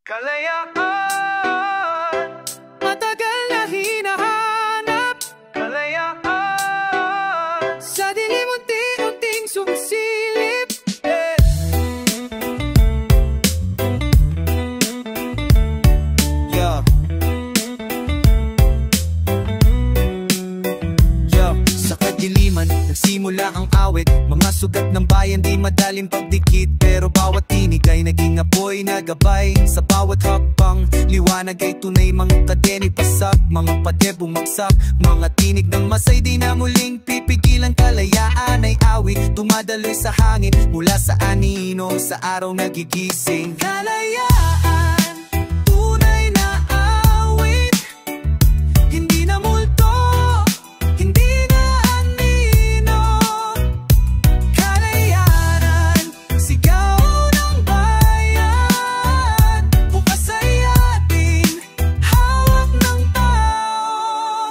Kalayaan, matagal na hinahanap. Kalayaan, sa dilim unti-unting sumisilip. Yo, sa kadiliman nagsimula ang awit. Mga sugat ng bayan di madaling pagdikit, pero bawat tinig ay naging apoy na gabay. Sa bawat hakbang, liwanag ay tunay. Mga kadeni pasak, mga pade bumagsak. Mga tinig ng masay di na muling pipigilan. Kalayaan ay awit, dumadaloy sa hangin. Mula sa anino, sa araw nagigising. Kalayaan, tunay na awit. Hindi na multo, hindi na anino. Kalayanan, sigaw ng bayan. Bukas ay atin, hawak ng tao.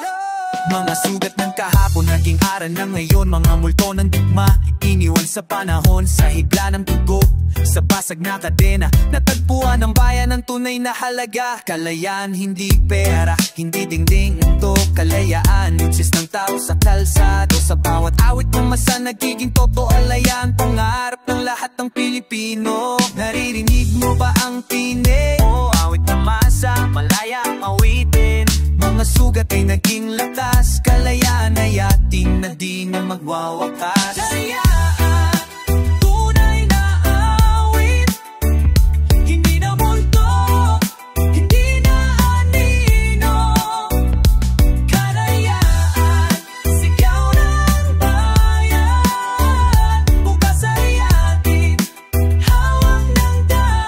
Mga sugat ng kahapon naging aral na ngayon. Mga multo ng digma, iniwan sa panahon. Sa higla ng tugo, sa basag na kadena, natagpuan ng bayan ng tunay na halaga. Kalayaan, hindi pera, hindi dingding. Ito kalayaan, luces ng tao sa kalsado. Sa bawat awit ng masa nagiging totoo. Kalayaan, pangarap ng lahat ng Pilipino. Naririnig mo ba ang tinig? O awit ng masa, malaya awitin. Mga sugat ay naging lakas. Kalayaan ay ating na di na magwawakas. Kalayaan, tunay na awit. Hindi na multo, hindi na anino. Kalayaan, sigaw ng bayan. Bukas ay atin, hawak ng tao.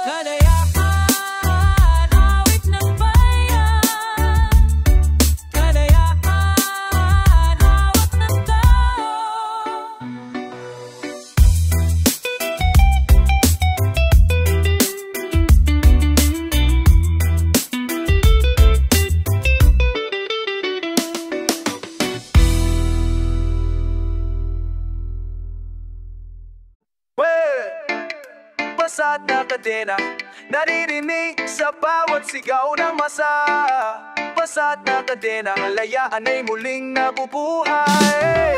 Kalayaan, awit ng bayan. Kalayaan, hawak ng tao. Basag na kadena, naririnig sa bawat sigaw ng masa. Basag na kadena, kalayaan ay muling nabubuhay.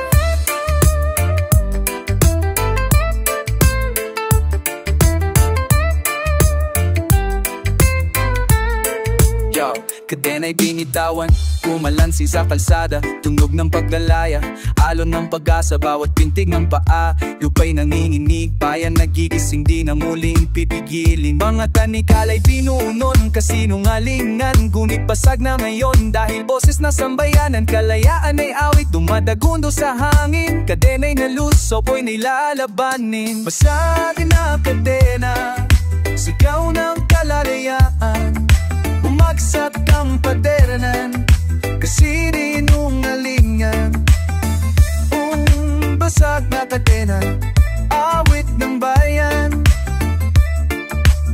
Yo, kadena'y binitawan, kumalansi sa kalsada. Tunog ng paglalaya, alon ng pag-asa. Bawat pintig ng paa, lupa'y nanginginig. Bayan nagigising, di na muling pipigilin. Mga tanikala'y pinuunon, kasinungalingan. Ngunit basag na ngayon, dahil boses na sambayanan. Kalayaan ay awit, dumadagundo sa hangin. Kadena'y naluso, po'y nilalabanin. Basag na kadena, sigaw ng kalayaan. Bumagsak ang padernan, kasi rinungalingan. Basag na kadena, awit ng bayan.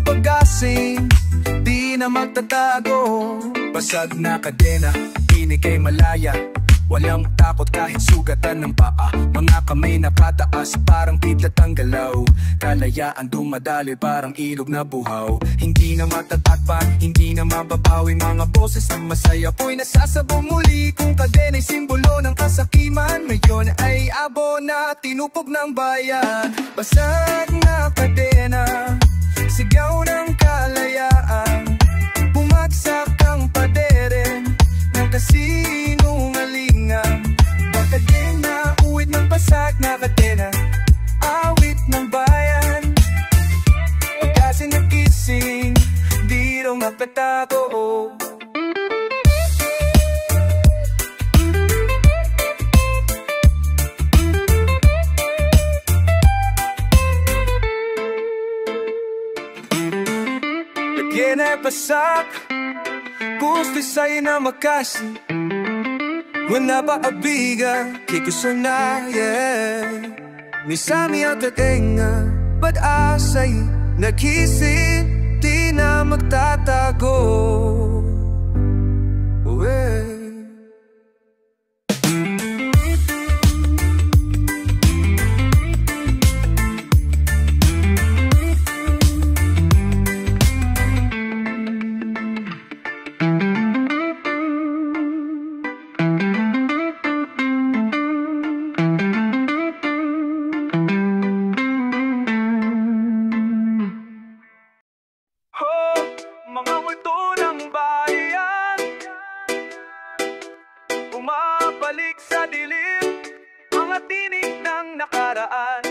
Pag-asing, di na magtatago. Basag na kadena, tinig ay malaya. Walang takot kahit sugatan ng paa. Mga kamay nakataas, parang pidlat ang galaw. Kalayaan dumadali, parang ilog na buhaw. Hindi na matatakpan, hindi na mababawi. Mga boses na masaya po'y nasasabong muli. Kung kadena'y simbolo ng kasakiman, ngayon ay abo na tinupog ng bayan. Basag na kadena, sigaw ng kalayaan. Bumagsak ang padere ng kasinungalingan. Baka din na uwit ng basag na kadena, awit ng bayan. Pagkasi nagising, di raw magtatago. Dene pasak Gusto sa'yo na makasi Wala ba abiga Kikusunayan Ni sami at atenga Ba't asay Naghisip Di na magtatago Mga multo ng bayan Bumabalik sa dilim Mga tinig ng nakaraan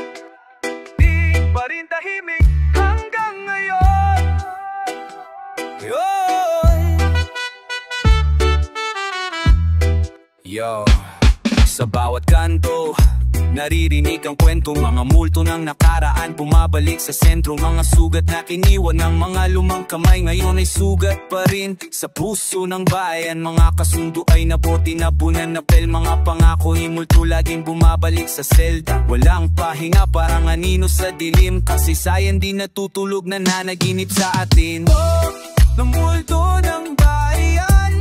Di pa rin tahimik hanggang ngayon Yo, sa bawat kanto naririnig ang kwento, mga multo ng nakaraan Bumabalik sa sentro, mga sugat na iniwan ng mga lumang kamay Ngayon ay sugat pa rin sa puso ng bayan Mga kasundo ay nabuti na bunan na pel Mga pangako ni multo laging bumabalik sa selda Walang pahinga parang anino sa dilim Kasaysayan di natutulog na nanaginip sa atin ng multo ng bayan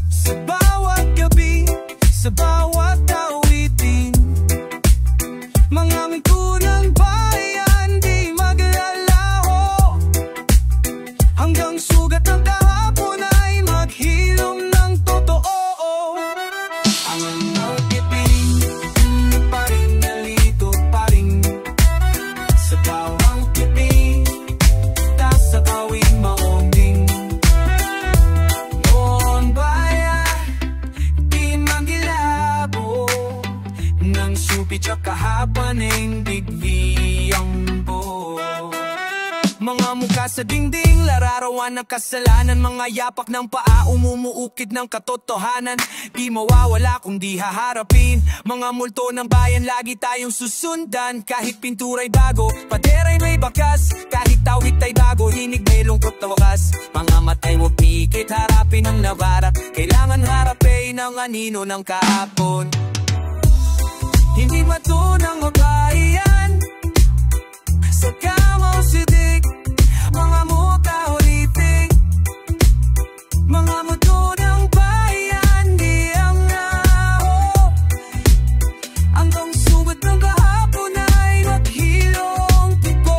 Sa bawat gabi, sa bawat awitin Mga multo ng bayan di maglalaho Hanggang sugat ng kahapon ay maghilom ng totoo Ang mga titing pa rin nalito pa rin Sa bawang titing tas sa kawing maunding Noon bayan di magilabo Nang supit sa kahapaning digviyang po Mga mukha sa dingding, lararawan ng kasalanan Mga yapak ng paa, umumuukit ng katotohanan Di mawawala kung di haharapin Mga multo ng bayan, lagi tayong susundan Kahit pintura'y bago, padera'y may bakas Kahit tawid ay bago, hinig may lungkot na wakas Mga matay mo pikit, harapin ang nabarat Kailangan harapin ang anino ng kahapon Hindi matunang mabayan Sa kamaw sidik Mga muka uliting Mga muto ng bayan Di ang naho Hanggang sugat ng kahapon ay maghilong tipo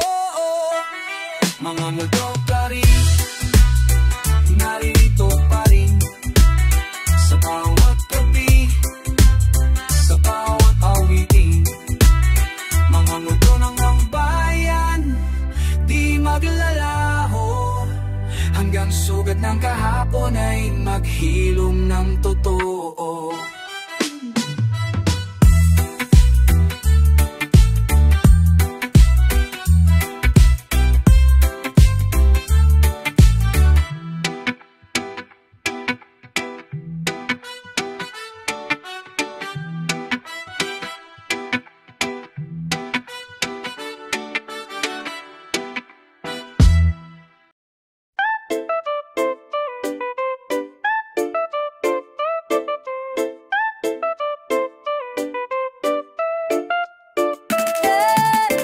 Mga muto pa rin Narito pa rin Sa bawat gabi Sa bawat awitin Mga muto ng bayan Di maglalaho Hanggang sugat ng kahapon ay maghilom ng totoo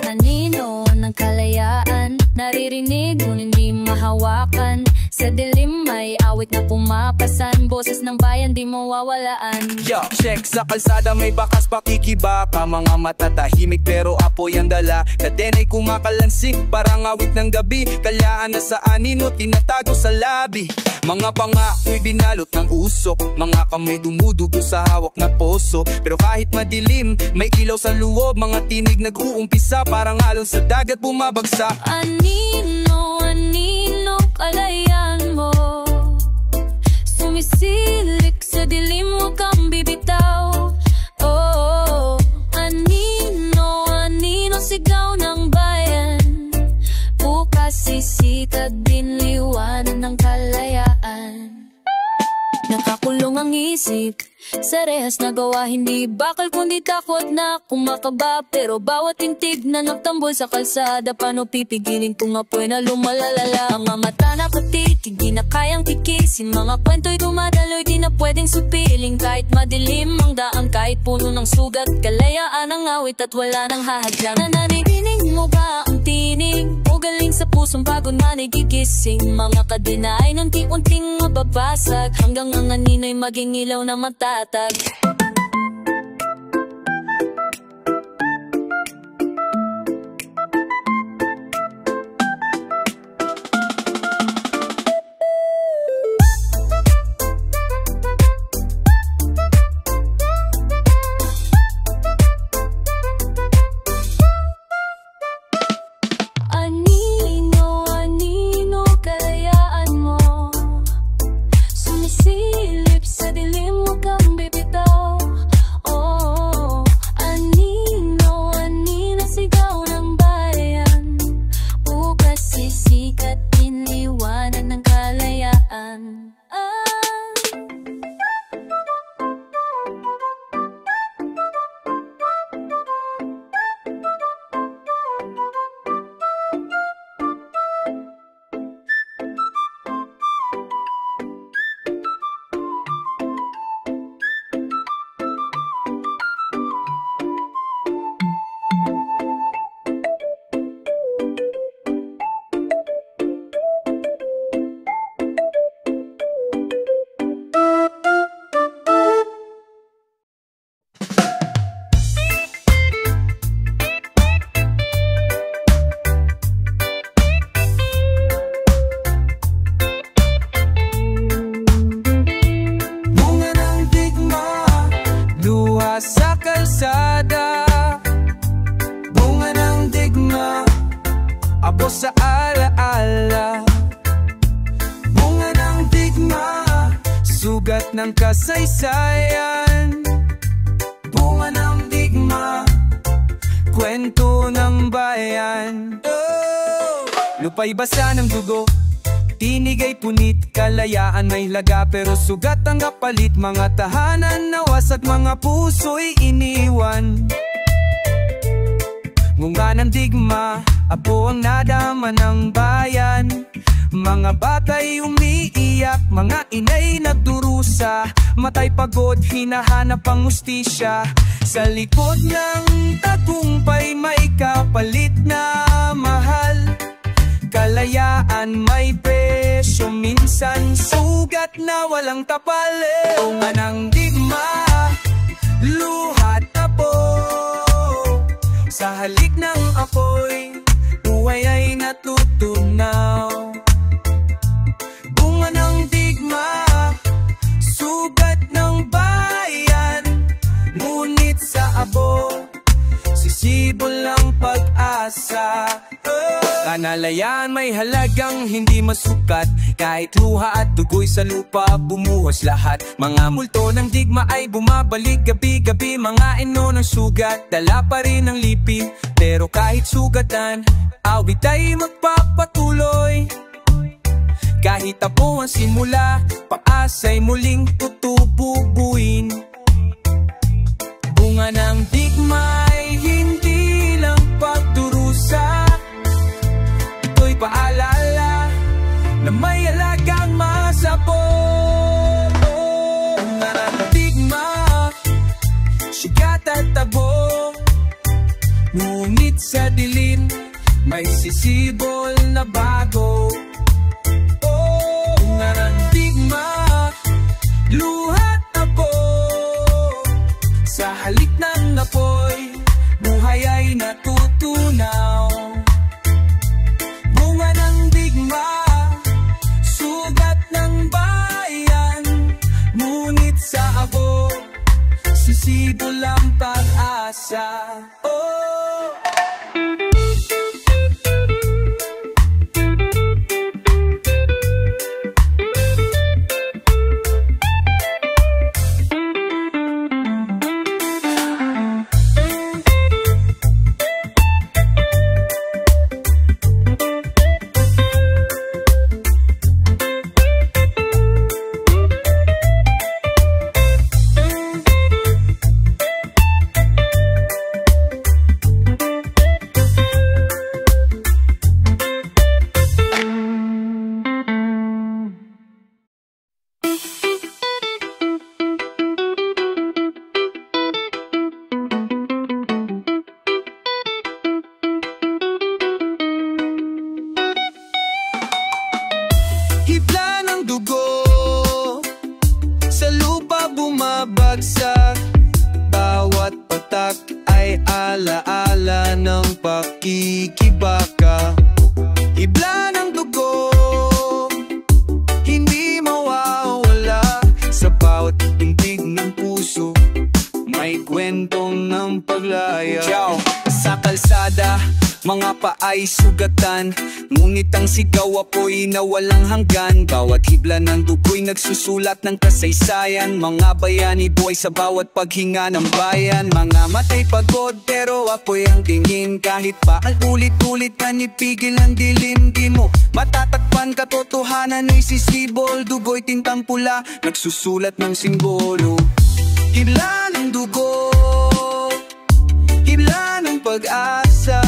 Anino ng kalayaan Naririnig ngunit hindi mahawakan Sa dilim may awit na pumapasan Boses ng bayan di mawawalaan Yo, check sa kalsada may bakas pakikibaka Mga matatahimik pero apoy ang dala Kadena'y kumakalansik parang awit ng gabi Kalayaan na sa anino tinatago sa labi Mga pangako'y binalot ng usok Mga kamay dumudugo sa hawak na poso Pero kahit madilim may ilaw sa loob Mga tinig nag-uumpisa parang alon sa dagat bumabagsak Anino, anino kalayaan mo Sumisilik sa dilim mo kang bibitaw Oh, anino, anino sigaw ng bayan Bukas sisitad din liwanan ng kalayaan Nakakulong ang isip Sa rehas na gawa, hindi bakal kundi takot na kumakaba. Pero bawat tintig na nagtambol sa kalsada, paano pipigilin kung apoy na lumalalala? Mga mata na patitig, di na kayang tikisin. Mga kwento'y dumadaloy, di na pwedeng supiling. Kahit madilim ang daan, kahit puno ng sugat, kalayaan ang awit at wala nang hahadlang. Nanarinig mo ba ang tinig? O galing sa pusong bago na nagigising? Mga kadena ay unti-unting mababasag, hanggang ang anino'y maging ilaw na matatag. Anino, anino, kalayaan mo, sumisilip sa dilim, huwag kang bibitaw. Oh, anino, anino, sigaw ng bayan, bukas sisikat, iniwanan ng kalayaan. Sa kalsada, bunga ng digma, abo sa alaala. Bunga ng digma, sugat ng kasaysayan. Bunga ng digma, kwento ng bayan. Lupa'y basa ng dugo, tinig ay punit, kalayaan may laga pero sugat ang kapalit. Mga tahanan na wasak, mga puso'y iniwan. Ngunga ng digma, abo ang nadama ng bayan. Mga bata'y umiiyak, mga inay nagdurusa. Matay pagod, hinahanap ang hustisya. Sa likod ng tagumpay may kapalit na mahal. Kalayaan may presyo, minsan sugat na walang tapal. Bunga ng digma, luhat tapo, sa halik ng apoy, buhay ay natutunaw. Bunga ng digma, sugat ng bayan, ngunit sa abo, sisibol ang pag-asa. Kanalayaan may halagang hindi masukat, kahit luha at dugo'y sa lupa bumuhos lahat. Mga multo ng digma ay bumabalik gabi-gabi, mga ino ng sugat, dala pa rin ang lipin. Pero kahit sugatan, awit ay magpapatuloy. Kahit tapo ang simula, paasa'y muling tutububuin. Bunga ng digma ay hindi lang pagdurusa, ito'y paalala na may alagang masapol. Bunga ng digma, sigat at tabo, ngunit sa dilim may sisibol na bago. Bunga ng digma, luhat na po, sa halik ng apoy, buhay ay natutunaw. Bunga ng digma, sugat ng bayan, ngunit sa abo, sisibol ang pag-asa. hibla ng pakikibaka. Hibla ng dugo, hindi mawawala sa bawat tindig ng puso. May kwentong ng paglaya. Sa kalsada, mga paay sugatan, ngunit ang sigaw apoy na walang hanggan. Bawat hibla ng dugo'y nagsusulat ng kasaysayan. Mga bayani buhay sa bawat paghinga ng bayan. Mga matay pagod pero apoy ang tingin. Kahit pa ang ulit-ulit na nipigil ang dilim, di mo matatakpan katotohanan ay sisibol. Dugo'y tintang pula, nagsusulat ng simbolo. Hibla ng dugo, hibla ng pag-asa.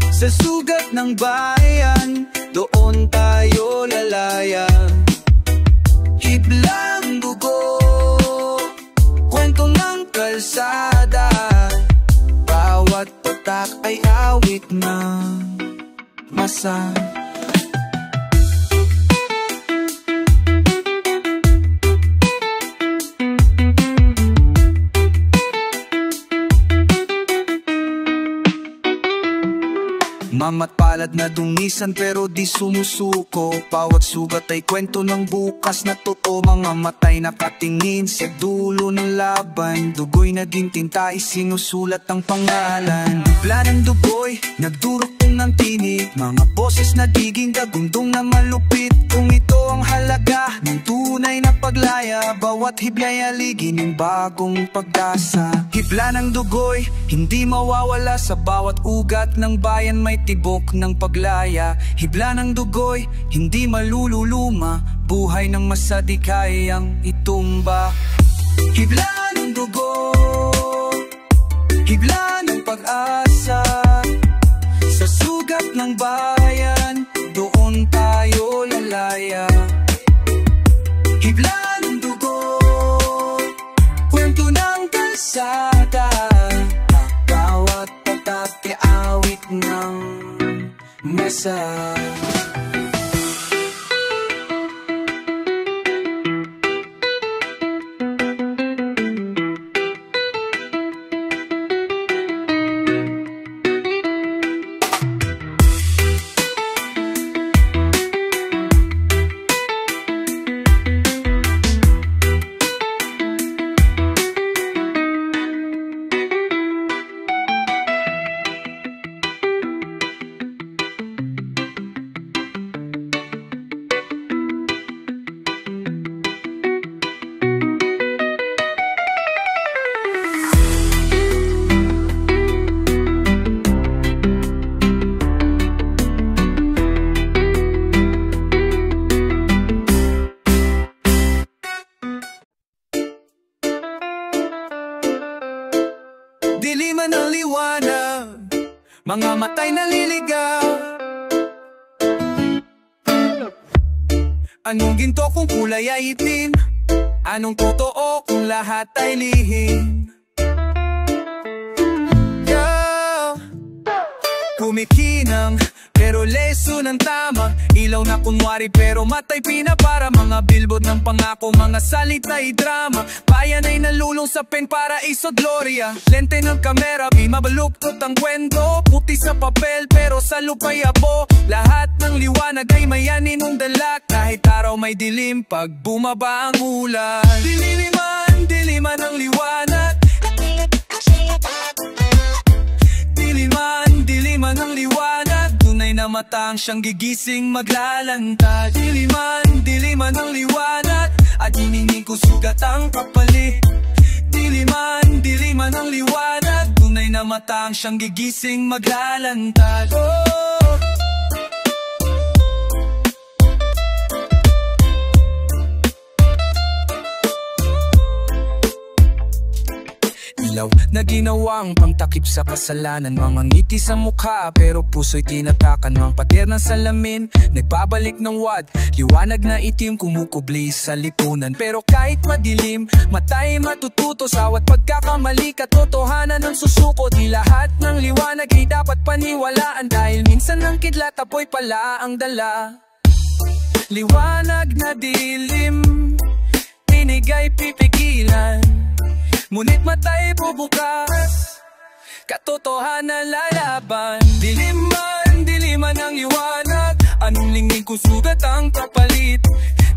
Sa sugat ng bayan, doon tayo lalaya. Hiblang dugo, kwento ng kalsada. Bawat patak ay awit ng masa. Mama't palad na dungisan pero di sumusuko. Bawat sugat ay kwento ng bukas na totoo. Mga matay nakatingin sa dulo ng laban. Dugo'y naging tinta, isinusulat ang pangalan. Hibla ng dugo'y nagdurok ng tinig. Mga boses nagiging gagundong na malupit. Kung ito ang halaga ng tunay na paglaya, bawat hibla'y aligin ng bagong pag-asa. Hibla ng dugo'y hindi mawawala sa bawat ugat ng bayan. May tibok ng paglaya. Hibla ng dugo'y hindi malululuma. Buhay ng masadikay ang itumba. Hibla ng dugo, hibla ng pag-asa. Sa sugat ng bayan, doon tayo lalaya. Hibla ng dugo, kwento ng kalsada. Bawat patak ay awit ng mesa. Diliman ng liwanag, mga matay naliligaw. Anong ginto kung kulay ay itim? Anong totoo kung lahat ay lihim? Kumikinang pero leso ng tama. Ilaw na kunwari pero matay pinapara. Mga billboard ng pangako, mga salita'y drama. Bayan ay nalulong sa pen para iso gloria. Lente ng kamera, mabaluktot ang kwento. Puti sa papel pero sa lupa'y abo. Lahat ng liwanag ay may aninong-dala. Kahit araw may dilim pag bumaba ang ulan. Dililiman, diliman ang liwanag. Diliman, diliman ang liwanag. Tunay na matang siyang gigising maglalanta. Diliman, diliman ang liwanag. At hiningin ko sugat ang kapalit. Diliman, diliman ang liwanag. Tunay na matang siyang gigising maglalanta. Oh! Ilaw na ginawang pangtakip sa kasalanan. Mga ngiti sa mukha pero puso'y tinatakan. Mga pader ng salamin, nagbabalik ng wad. Liwanag na itim kumukubli sa lipunan. Pero kahit madilim, matay matututo. Sawat pagkakamali, katotohanan ng susuko. Di lahat ng liwanag ay dapat paniwalaan. Dahil minsan ng kidlat apoy pala ang dala. Liwanag na dilim, tinig ay pipigilan. Ngunit matay bubukas katotohanan lalaban. Diliman ang liwanag, anong lingid kung sugat ang kapalit?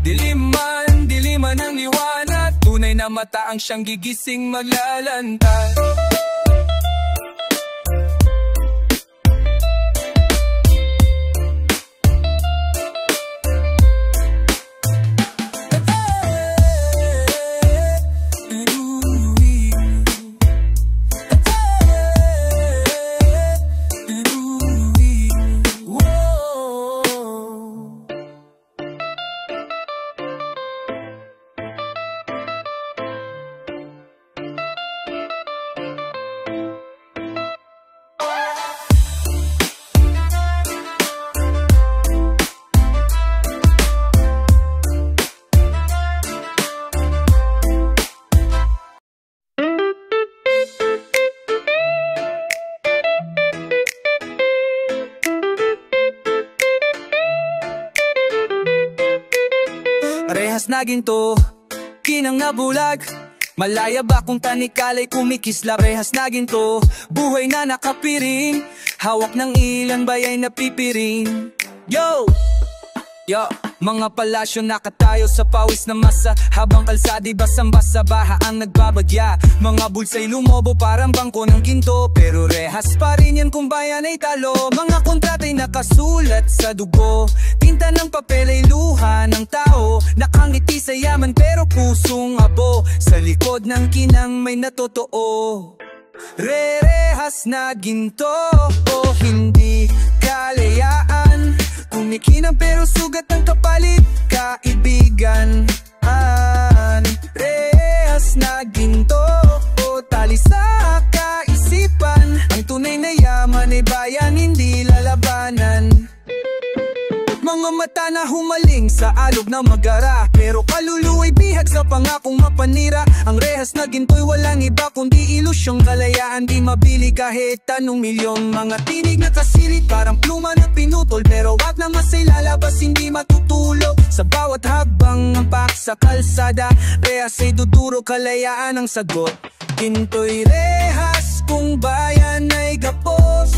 Diliman ang liwanag, tunay na mata ang siyang gigising maglalantad. Rehas na ginto, kinang nabulag. Malaya ba kung tanikalay kumikisla? Rehas na ginto, buhay na nakapiring. Hawak ng ilang bayay na pipiring. Yo! Yo! Mga palasyo nakatayo sa pawis na masa, habang kalsadi basang-basa, baha ang nagbabagya. Mga bulsay lumobo parang bangko ng ginto, pero rehas pa rin yan kung bayan ay talo. Mga kontrata'y nakasulat sa dugo, tinta ng papel ay luha ng tao. Nakangiti sa yaman pero pusong abo, sa likod ng kinang may natotoo. Rehas na ginto, o hindi kalayaan. Kumikinang pero sugat ang kapalit, kaibigan. Rehas na ginto, o tali sa kaisipan. Ang tunay na yaman ay bayan, hindi lalabanan. Mga mata na humaling sa alog na magara, pero kaluluwa'y bihag sa pangakong mapanira. Ang rehas na ginto'y walang iba kundi ilusyong kalayaan, di mabili kahit anong milyon. Mga tinig na kasirit parang pluma na pinutol, pero wag na masay lalabas, hindi matutulog. Sa bawat habang ampak sa kalsada, rehas ay duduro, kalayaan ang sagot. Ginto'y rehas kung bayan ay gapos,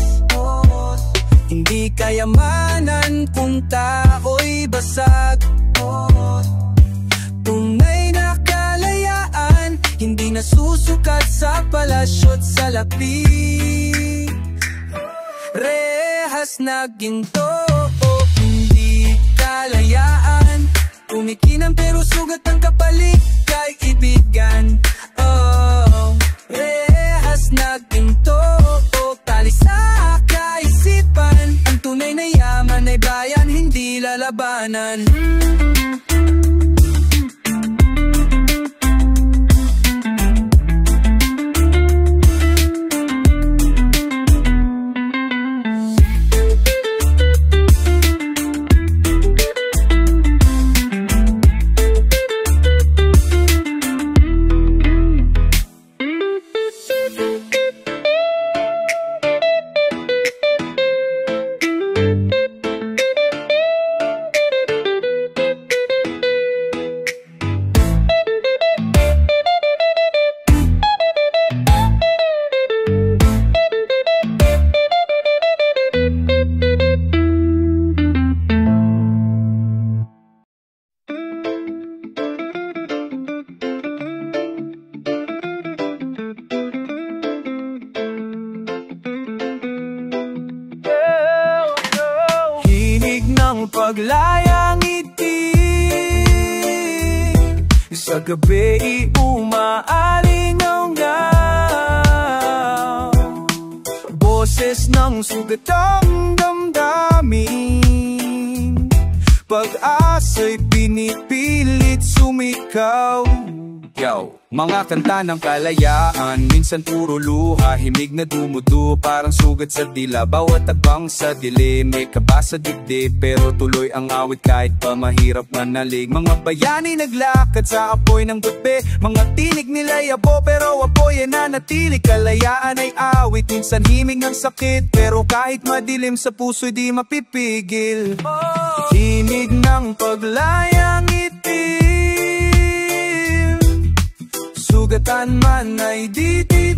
hindi kayamanan kung tao'y basag. Tunay na kalayaan, hindi nasusukat sa palasyo't sa lapi. Rehas na ginto, o hindi kalayaan. Kumikinang pero sugat ang kapalit, kaibigan. Oh, rehas na ginto, o tali sa kaisipan. Ang tunay na yaman ay bayan, hindi lalabanan. Paglayang itim, sa gabi umaalingaw-ngaw, boses ng sugatang damdamin, pag-asa'y pinipilit sumikaw. Yo, mga kanta ng kalayaan, minsan puro luha, himig na dumudu, parang sugat sa dila. Bawat tagbang sa dilim, may kaba sa dibdib, pero tuloy ang awit kahit pa mahirap manalig. Mga bayani naglakad sa apoy ng gabi, mga tinig nila yabo, pero apoy ay nanatili. Kalayaan ay awit, minsan himig ng sakit, pero kahit madilim sa puso'y di mapipigil. Tinig ng paglayang itim, sugatan man ay di titigil.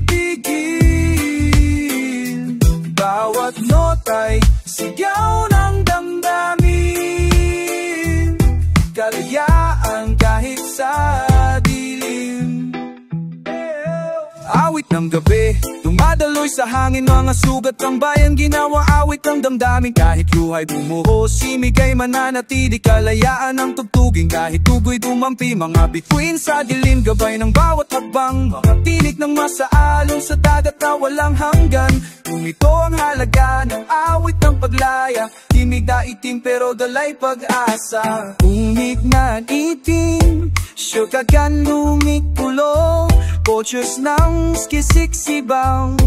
ng gabi. Dumadaloy sa hangin mga sugat ng bayan, ginawa awit ng damdamin. Kahit luhay bumuhos, himig ay mananatili, kalayaan ang tugtugin. Kahit tugoy dumampi, mga bituin sa dilim, gabay ng bawat hakbang. Mga tinig ng masaalon sa dagat na walang hanggan. Ito ang halaga ng awit ng paglaya, himig na itim pero dalay pag-asa. Umig na itim, syukagan lumikulo, pochers ng skisiksibang,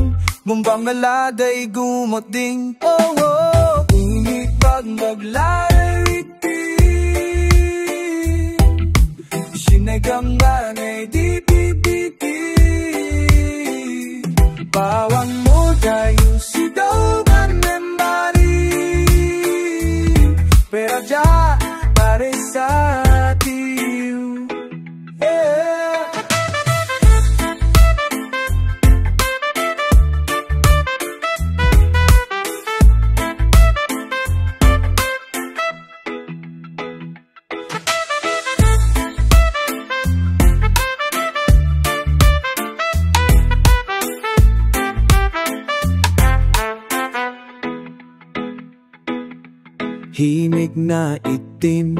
bumbang maladay gumating. Oh, oh, umig pag maglalaitin, sinagang manay di pipiti. Bawang mo tayo sigaw ng membari, pero ja pare sa atin. Yeah. Himig na itim,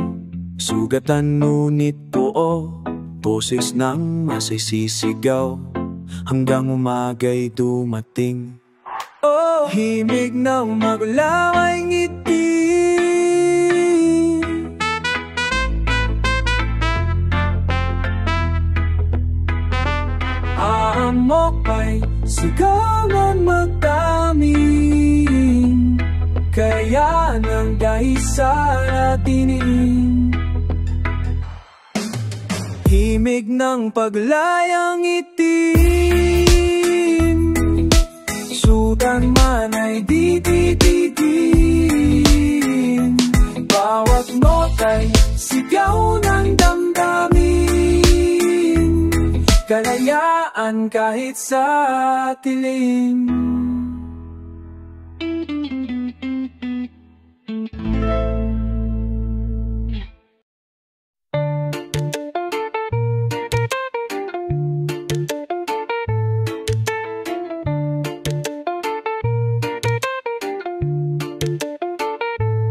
sugatan ngunit buo, boses ng masisisigaw, hanggang umaga'y dumating. Oh, himig na maglaway ngiti, aamok ay sigaw ng magdaming, kaya nang daisa natinin. Himig ng paglayang itim, sudan man ay ditititin. Bawat nota'y sigaw ng damdamin, kalayaan kahit sa tilim.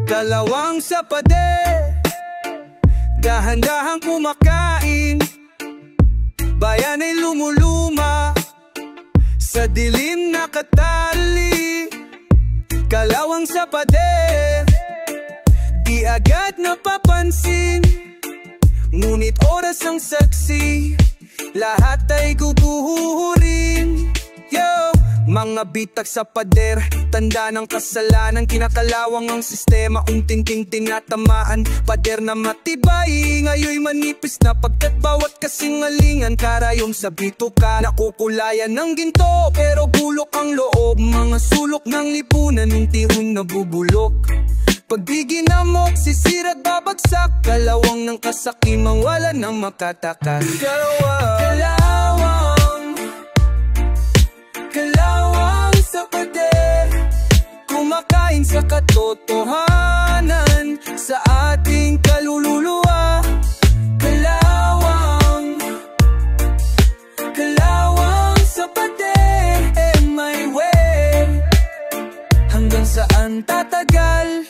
Dalawang sapade, dahan-dahang kumakain, bayan ay lumuluma, sa dilim nakatali. Kalawang sapade, di agad napapansin, ngunit oras ang saksi, lahat ay guguhurin. Yo! Mga bitag sa pader, tanda ng kasalanan, kinakalawang ang sistema, unting-ting tinatamaan. Pader na matibay, ngayoy manipis na pagkat bawat kasingalingan, karayom sa bituka, nakukulayan ng ginto, pero bulok ang loob. Mga sulok ng lipunan, unti-un nabubulok. Pag di ginamok, sisira't babagsak, kalawang ng kasakiman, wala nang makatakas. Kalawang sa pader, kumakain sa katotohanan, sa ating kaluluwa. Kalawang sa pader, may way. Hanggang saan tatagal,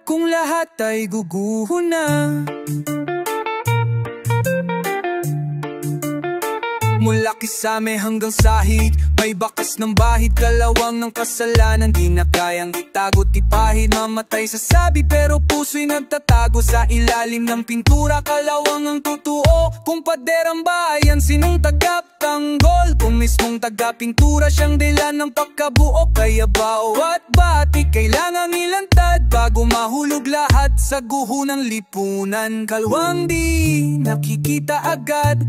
kung lahat ay guguho na? Mula kisame hanggang sahig, may bakas ng bahid, kalawang ng kasalanan, di na kayang itago, tipahid, mamatay sa sabi, pero puso'y nagtatago sa ilalim ng pintura. Kalawang ang totoo, kung pader ang bayan, sinong tagaptanggol? Kung mismong tagapintura, siyang dila ng pagkabuo. Kaya bawat batik kailangang ilantad, bago mahulog lahat sa guho ng lipunan. Kalawang di nakikita agad,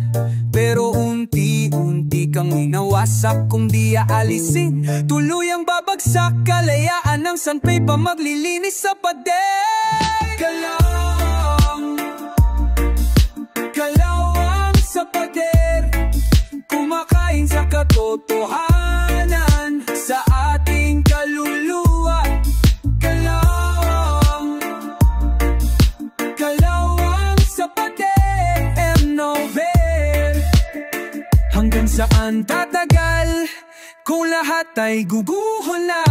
pero unti-unti kang inawasak. Kung di aalisin, tuluyang babagsak, kalayaan ng sanpay pa maglilinis sa pader. Kalawang sa pader, kumakain sa katotohanan, sa ating kaluluwa. Kalawang sa pader, Novel. Hanggang saan tatagal, kung lahat ay guguho na.